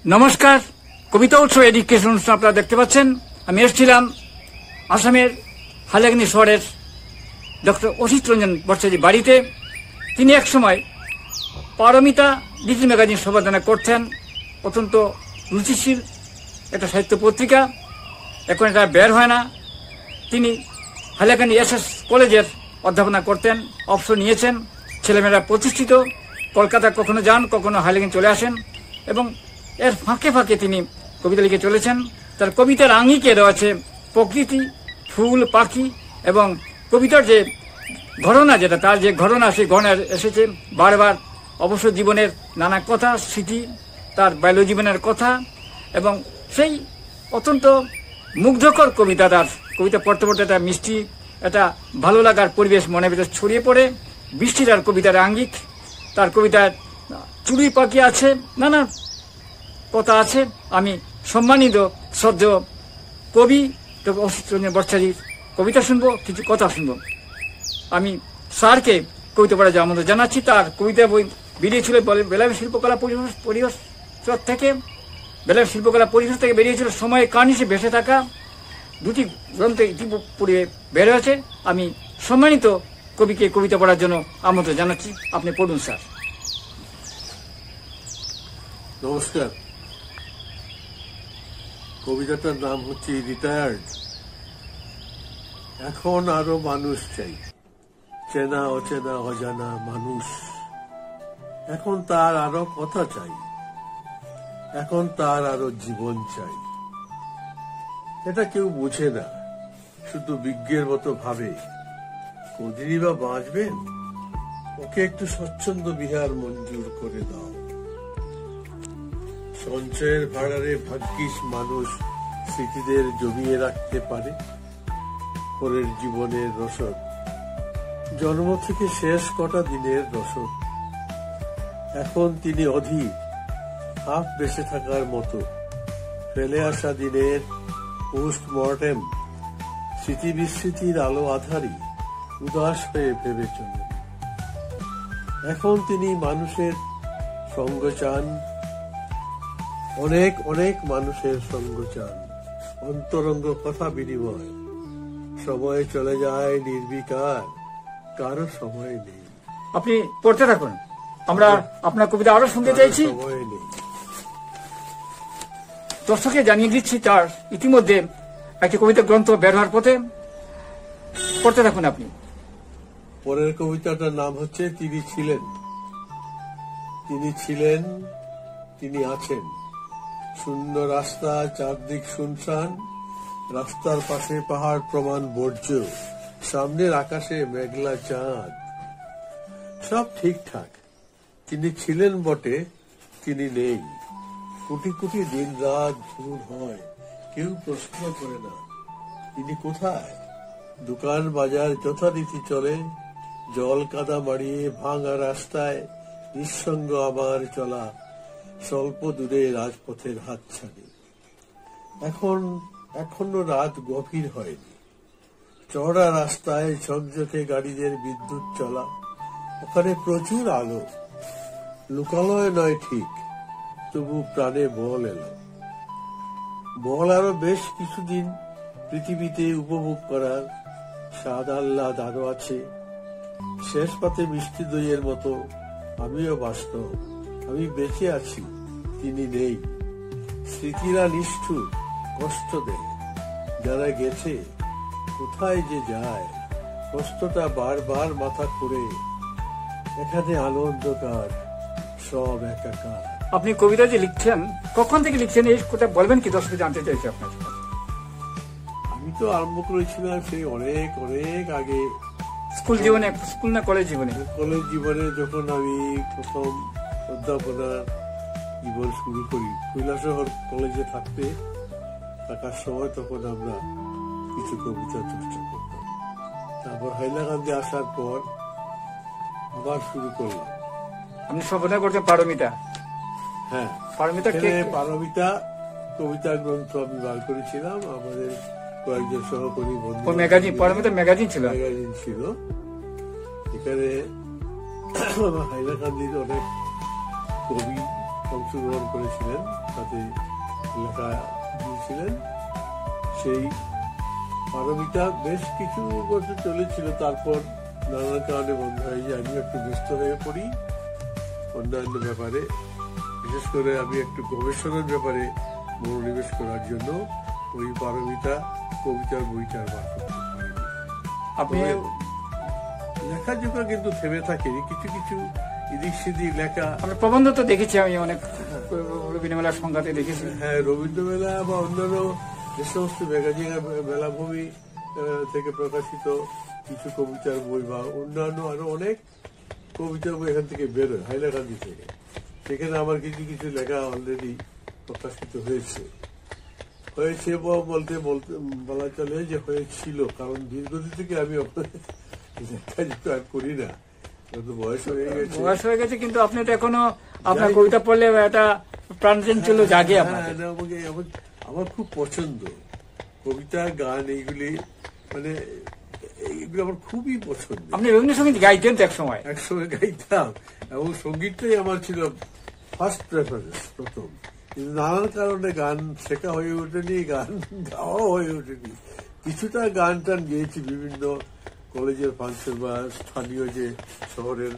নমস্কার, কবিতা উৎসব এডুকেশন অনুষ্ঠান আপনারা দেখতে পাচ্ছেন। আমি এসেছিলাম আসামের হাইলাকান্দি শহরের ডক্টর অসিত রঞ্জন বর্ষাজির বাড়িতে। তিনি একসময় পারমিতা লিটল ম্যাগাজিন সম্পাদনা করতেন, অত্যন্ত রুচিশীল একটা সাহিত্য পত্রিকা। এখন এটা বের হয় না। তিনি হাইলাকান্দি এসএস কলেজের অধ্যাপনা করতেন, অবসর নিয়েছেন। ছেলেমেয়েরা প্রতিষ্ঠিত, কলকাতা কখনো যান, কখনো হাইলাকান্দি চলে আসেন এবং এর ফাঁকে ফাঁকে তিনি কবিতা লিখে চলেছেন। তার কবিতার আঙ্গিকে রয়েছে প্রকৃতি, ফুল, পাখি এবং কবিতার যে ঘটনা, যেটা তার যে ঘটনা, সেই ঘটনা এসেছে বারবার অবসর জীবনের নানা কথা, স্মৃতি, তার বাল্য জীবনের কথা এবং সেই অত্যন্ত মুগ্ধকর কবিতা। তার কবিতা পড়তে পড়তে একটা মিষ্টি, একটা ভালো লাগার পরিবেশ মনের ভিতরে ছড়িয়ে পড়ে। বৃষ্টি তার কবিতার আঙ্গিক, তার কবিতার চুড়ি পাখি আছে, নানা কথা আছে। আমি সম্মানিত শ্রদ্ধেয় কবি অসিত রঞ্জন বর্ষাজির কবিতা শুনবো, কিছু কথা শুনবো। আমি স্যারকে কবিতা পড়ার যে আমন্ত্রণ জানাচ্ছি। তার কবিতা বই বেরিয়েছিল বেলাভী শিল্পকলা পরিষদ থেকে, বেলাভী শিল্পকলা পরিষদ থেকে বেরিয়েছিল সময়ে কার্নিশে ভেসে থাকা, দুটি গ্রন্থ ইতিপূর্বে বের হয়েছে। আমি সম্মানিত কবিকে কবিতা পড়ার জন্য আমন্ত্রণ জানাচ্ছি। আপনি পড়ুন স্যার। নমস্কার। কবিতাটার নাম হচ্ছে রিটায়ার্ড। এখন আরো মানুষ চাই, চেনা অচেনা অজানা মানুষ। এখন তার আরো কথা চাই, এখন তার আরো জীবন চাই। এটা কেউ বোঝে না, শুধু বিজ্ঞের মতো ভাবে কদিনই বা বাঁচবেন, ওকে একটু স্বচ্ছন্দ বিহার মঞ্জুর করে দাও। সঞ্চয়ের ভাড়ারে ভাগ্যিস মানুষ স্মৃতিদের জমিয়ে রাখতে পারে পরের জীবনের রসদ, জন্ম থেকে শেষ কটা দিনের রসদ। এখন তিনি অধীর, হাফ বেঁচে থাকার মতো, ফেলে আসা দিনের পোস্টমর্টেম, স্মৃতি বিস্মৃতির আলো আধারী উদাস হয়ে ভেবে চলে। এখন তিনি মানুষের সঙ্গ চান, অনেক অনেক মানুষের সঙ্গ চান, অন্তরঙ্গ কথা বিনিময়। সময় চলে যায় নির্বিকার, কারো সময় নেই। আপনি পড়তে থাকুন, আমরা আপনার কবিতা আরো শুনতে চাইছি। সময় নেই। দর্শককে জানিয়ে দিচ্ছি তার ইতিমধ্যে একটি কবিতা গ্রন্থ বের হওয়ার পথে। পড়তে থাকুন আপনি। পরের কবিতাটার নাম হচ্ছে তিনি ছিলেন। তিনি ছিলেন, তিনি আছেন। শূন্য রাস্তা, চারদিক শুনশান, রাস্তার পাশে পাহাড় প্রমাণ বর্জ্য, সামনের আকাশে মেঘলা চাঁদ। সব ঠিকঠাক। তিনি ছিলেন বটে, তিনি নেই। কোটি কোটি দিন রাত ভুল হয়, কেউ প্রশ্ন করে না তিনি কোথায়। দোকান বাজার যথারীতি চলে, জল কাদা মাড়িয়ে ভাঙা রাস্তায় নিঃসঙ্গ আমার চলা, স্বল্প দূরে রাজপথের হাতছানি। এখনো রাত গভীর হয়নি, চড়া রাস্তায় ঝকঝকে গাড়িদের বিদ্যুৎ চলা, ওখানে প্রচুর আলো। লোকালয় নয় ঠিক, তবু প্রাণে বল এলো। বল আরো বেশ কিছুদিন পৃথিবীতে উপভোগ করার স্বাদ আহ্লাদ আরো আছে। শেষ পাতে মিষ্টি দইয়ের মতো আমিও বাস্তব, আমি বেঁচে আছি, তিনি নেই। স্মৃতিরা নিষ্ঠুর, কষ্ট দেয়। যারা গেছে কোথায় যে যায়, কষ্টটা বারবার মাথা করে। এখানে আনন্দকার, সব একাকার। আপনি কবিতা যে লিখছেন, কখন থেকে লিখছেন এই কথা বলবেন কি? দর্শক জানতে চাইছে আপনার। আমি তো আরম্ভ করেছিলাম সেই অনেক অনেক আগে, স্কুল জীবনে, স্কুল না কলেজ জীবনে? কলেজ জীবনে যখন আমি প্রথম অধ্যাপনার জীবন শুরু করি, কৈলাসহর কলেজে থাকার সময় তখন আমরা কিছু কবিতা চর্চা করতাম। তারপর হাইলাকান্দি আসার পর আবার শুরু করলাম। আপনি সম্পাদনা করছেন পারমিতা? হ্যাঁ, পারমিতা কবিতা গ্রন্থ আমি বার করেছিলাম। আমাদের কয়েকজন সহকর্মী বন্ধু, ম্যাগাজিন, পারমিতা ম্যাগাজিন ছিল। এখানে হাইলাকান্দির অনেক কবি অংশগ্রহণ করেছিলেন, সাথে লেখা দিয়েছিলেন। সেই পারমিতা বেশ কিছু বছর চলেছিল, তারপর নানান কারণে বন্ধ হয়ে যায়। আমি একটু ব্যস্ত হয়ে পড়ি অন্যান্য ব্যাপারে, বিশেষ করে আমি একটু গবেষণার ব্যাপারে মনোনিবেশ করার জন্য ওই পারমিতা কবিতার বইটার বার করতে পারিনি। আপনি লেখাজোখা কিন্তু থেমে থাকেনি, কিছু কিছু এদিক সেদিক লেখা। আপনার প্রবন্ধ তো দেখেছি আমি, অনেক রবীন্দ্র মেলার সংখ্যাতে দেখেছি। হ্যাঁ, রবীন্দ্র মেলা বা অন্যান্য যে সমস্ত ম্যাগাজিন মেলাভূমি থেকে প্রকাশিত কিছু কবিতার বই বা অন্যান্য আরো অনেক কবিতার বই এখান থেকে বেরোয়, হাইলাকান্দি থেকে। সেখানে আমার কিছু কিছু লেখা অলরেডি প্রকাশিত হয়েছে বলতে বলতে বলা চলে যে হয়েছিল, কারণ দীর্ঘদিন থেকে আমি লেখাজোখা করি না, বয়স হয়ে গেছে। কিন্তু আপনি তো এখনো আপনার কবিতা পড়লে একটা প্রাণচাঞ্চল্য জাগে আপনার। আমার খুব পছন্দ কবিতা, গান, এইগুলি, মানে এইগুলো আমার খুবই পছন্দ। আপনি রবীন্দ্রসঙ্গীত গাইতেন তো একসময়? গাইতাম, এবং সঙ্গীতটাই আমার ছিল ফার্স্ট প্রেফারেন্স, প্রথম। কিন্তু নানান কারণে গান শেখা হয়ে ওঠেনি, গান গাওয়া হয়ে ওঠেনি। কিছুটা গান টান গেয়েছি বিভিন্ন কলেজের ফাংশন বা স্থানীয় যে শহরের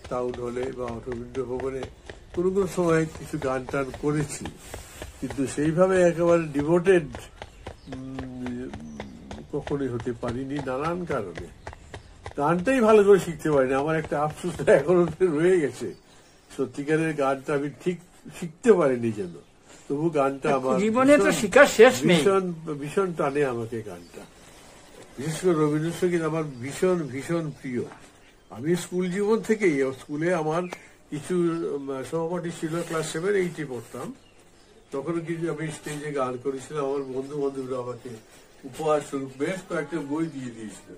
টাউন হলে বা রবীন্দ্র ভবনে কোনো কোনো সময় কিছু গান টান করেছি, কিন্তু সেইভাবে একেবারে ডিভোটেড কখনোই হতে পারিনি নানান কারণে। গানটাই ভালো করে শিখতে পারিনি, আমার একটা আফসোস এখনো রয়ে গেছে। সত্যিকারের গানটা আমি ঠিক শিখতে পারিনি যেন, তবু গানটা আমার জীবনে তো শিক্ষার শেষ নেই, ভীষণ টানে আমাকে গানটা। বিশেষ করে রবীন্দ্রসঙ্গীত আমার ভীষণ ভীষণ প্রিয়। আমি স্কুল জীবন থেকেই, স্কুলে আমার কিছু সহপাঠী ছিল, ক্লাস 7-8 পড়তাম, তখন কিছু আমি স্টেজে গান করেছিলাম। আমার বন্ধু বান্ধবরা আমাকে উপহার স্বরূপ বেশ কয়েকটা বই দিয়ে দিয়েছিল।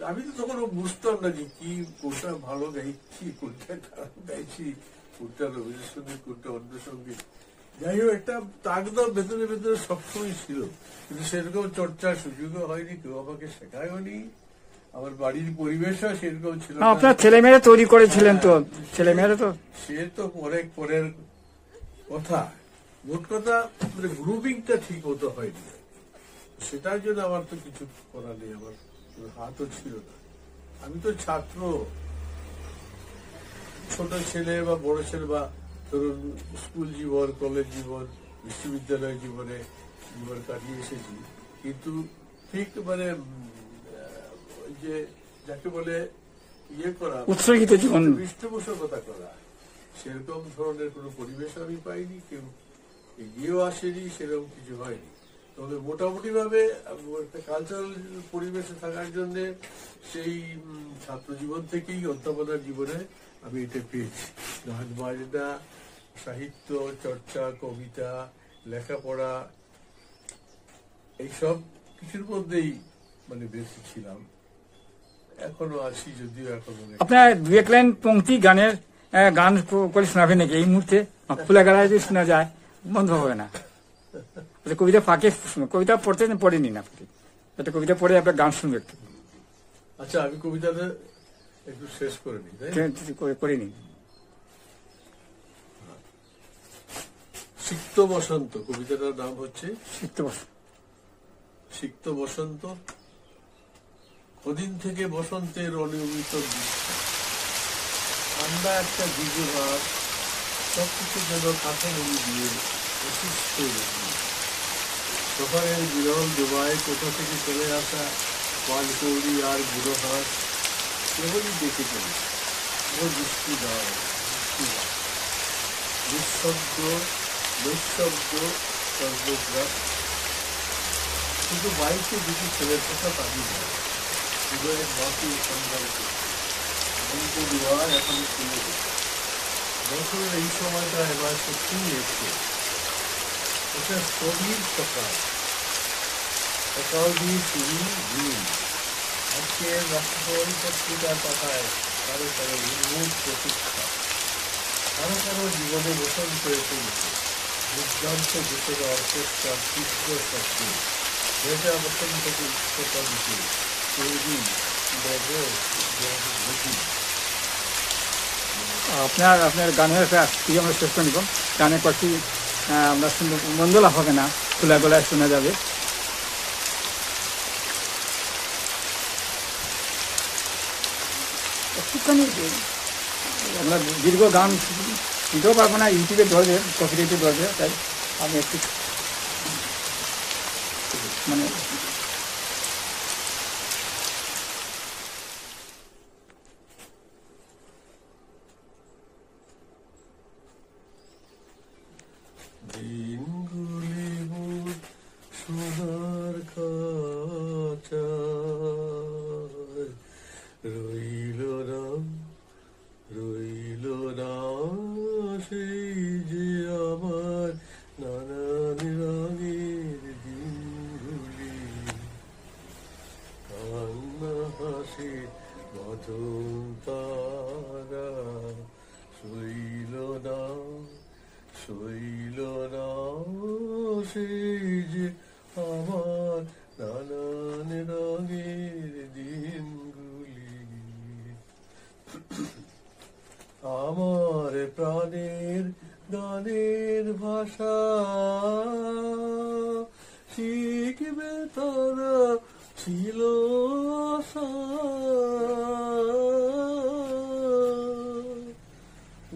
আমি তো তখন বুঝতাম না যে কি, কোনটা ভালো গাইছি, কোনটা খারাপ গাইছি, কোনটা রবীন্দ্রসঙ্গীত, কোনটা অন্য সঙ্গীত। যাই হোক, একটা তাগদা ভেতরে ভেতরে সবসময় ছিল, কিন্তু সেরকম চর্চার সুযোগও হয়নি, কেউ আমাকে শেখায়নি, আমার বাড়ির পরিবেশও সেরকম ছিল না। আপনার ছেলেমেয়েরা তৈরি করেছিলেন তো, ছেলেমেয়েরা তো সে তো পরের কথা। মোট কথা, মানে গ্রুপিংটা ঠিক মতো হয়নি, সেটার জন্য আমার তো কিছু করার নেই, আমার হাতও ছিল না। আমি তো ছাত্র, ছোট ছেলে বা বড় ছেলে, বা ধরুন স্কুল জীবন, কলেজ জীবন, বিশ্ববিদ্যালয় জীবন কাটিয়ে এসেছি, কিন্তু ঠিক মানে যে যাকে বলে ইয়ে করা, উৎসর্গিত জীবন, পৃষ্ঠপোষকতা করা, সেরকম ধরনের কোনো পরিবেশ আমি পাইনি, কেউ এগিয়েও আসেনি, সেরকম কিছু হয়নি। তবে মোটামুটি ভাবে একটা কালচারাল পরিবেশে থাকার জন্য সেই ছাত্র জীবন থেকেই অধ্যাপনার জীবনে আমি এটা পেয়েছি। গান বাজনা, সাহিত্য চর্চা, কবিতা, লেখাপড়া, এইসব কিছুর মধ্যেই মানে বেশি ছিলাম, এখনো আছি, যদিও এখনো। আপনার দু এক লাইন পংক্তি গানের গান করে শোনাবেন নাকি এই মুহূর্তে? ফুলা গাড়ায় যদি শোনা যায় বন্ধ হবে না। কবিতা ফাঁকে, কবিতা পড়েনি না, একটা কবিতা পড়ে আপনার গান শুনবে একটু। আচ্ছা, আমি কবিতাটা একটু শেষ করে নিই, করিনি। সিক্ত বসন্ত, কবিতাটার নাম হচ্ছে সিক্ত বসন্ত। ওদিন থেকে বসন্তের অনিয়মিত ঠান্ডা একটা বীজভাব, সবকিছু যেন কাঠামুড়ি দিয়ে অসুস্থ। সকালের বিরল ডোবায় কোথা থেকে চলে আসা পানকৌড়ি আর বুড়ো হাঁস কেবলই দেখে চলে বৃষ্টি দাও, নিঃশব্দ নৈশব্দ সর্বগ্রাস। শুধু বাইকে দুটি ছেলের কথা পাবি না, হৃদয়ের বাকি সন্ধ্যাকে অন্ত দুয়ার এখন খুলে গেছে। বছরের এই সময়টা এবার সত্যিই এসছে, এটা স্থবির সকাল, সকাল দিয়ে শুরু দিন। আজকের রাষ্ট্রপতি পত্রিকার পাতায় কারো কারো নির্মূল প্রতীক্ষা, কারো কারো জীবনে বসন্ত এসে গেছে। দুর্দান্ত দেশের অর্কেস্ট্রার তীব্র শব্দে ভেজা বসন্তকে উচ্চতা দিতে তৈরি গতি। আপনার গানের একটা প্রিয় আমরা শেষ করে নিব। গানের কয়েকটি আমরা শুনবো, মন্দলা হবে না, খোলা গলায় শোনা যাবে। একটুখানি আমরা দীর্ঘ গান দিতেও পারবো না, ইউটিউবে ধরবে, কপিরাইটে ধরবে, তাই আমি একটু মানে দিনগুলি মোর সোনার খাঁচায় রইল না সেই যে আমার নানান রঙের দিনগুলি, কান্না হাসি মধুর তারা সইল না সেই যে আমার নানান রঙের দিনগুলি। আমার প্রাণের গানের ভাষা শিখবে তারা ছিল আশা,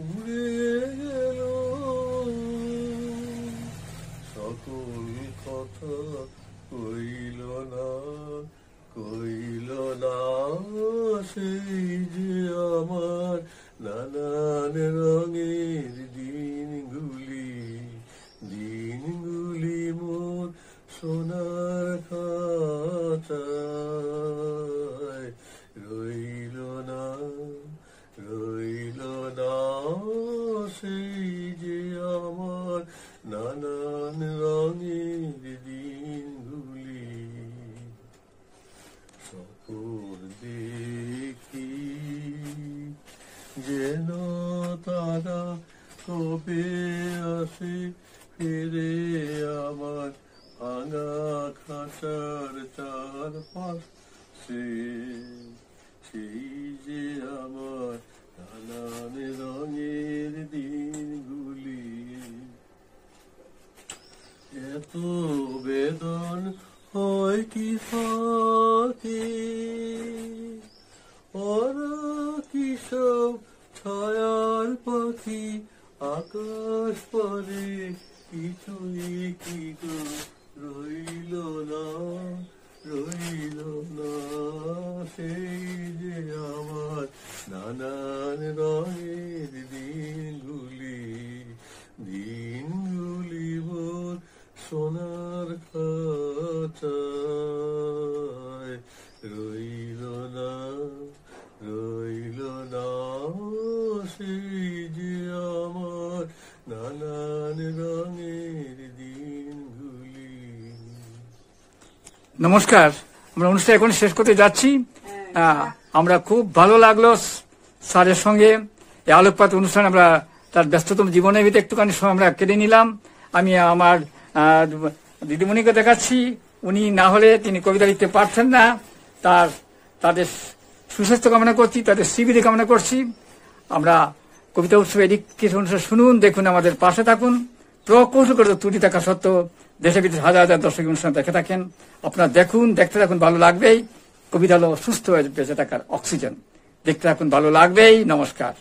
উড়ে গেল সকল কথা, কইল না সেই যে আমার নানান রঙের দিনগুলি মোর সোনার খাঁচায় রইল না সেই যে আমার নানান রঙের দিনগুলি। সকল দেখি যেন তারা কবে আসে ফিরে আমার ভাঙা খাঁচার চারপাশে, সেই যে আমার নানান রঙের দিনগুলি। এত বেদন হয় কি থাকে, ওরা কি সব ছায়ার পাখি, আকাশ পরে কিছুই কি গো রইল না সেই যে আমার নানান রঙের দিনগুলি মোর সোনার খাঁচায় রইল না সেই যে আমার নানান রঙের দিনগুলি। নমস্কার, আমরা অনুষ্ঠান এখন শেষ করতে যাচ্ছি। আমরা খুব ভালো লাগলো স্যারের সঙ্গে এই আলোকপাত অনুষ্ঠান। আমরা তার ব্যস্ততম জীবনের ভিতরে একটুখানি সময় আমরা কেটে নিলাম। আমি আমার দিদিমণিকে দেখাচ্ছি, উনি না হলে তিনি কবিতা লিখতে পারতেন না। তাদের সুস্বাস্থ্য কামনা করছি, তাদের শ্রীবৃদ্ধি কামনা করছি। আমরা কবিতা উৎসব এদিকে অনুষ্ঠান শুনুন, দেখুন, আমাদের পাশে থাকুন। প্রকৌশলগত ত্রুটি থাকা সত্ত্বেও দেশে বিদেশে হাজার হাজার দর্শক অনুষ্ঠান দেখে থাকেন। আপনারা দেখুন, দেখতে থাকুন, ভালো লাগবেই। কবিতা হলো সুস্থ হয়ে বেঁচে থাকার অক্সিজেন। দেখতে থাকুন, ভালো লাগবেই। নমস্কার।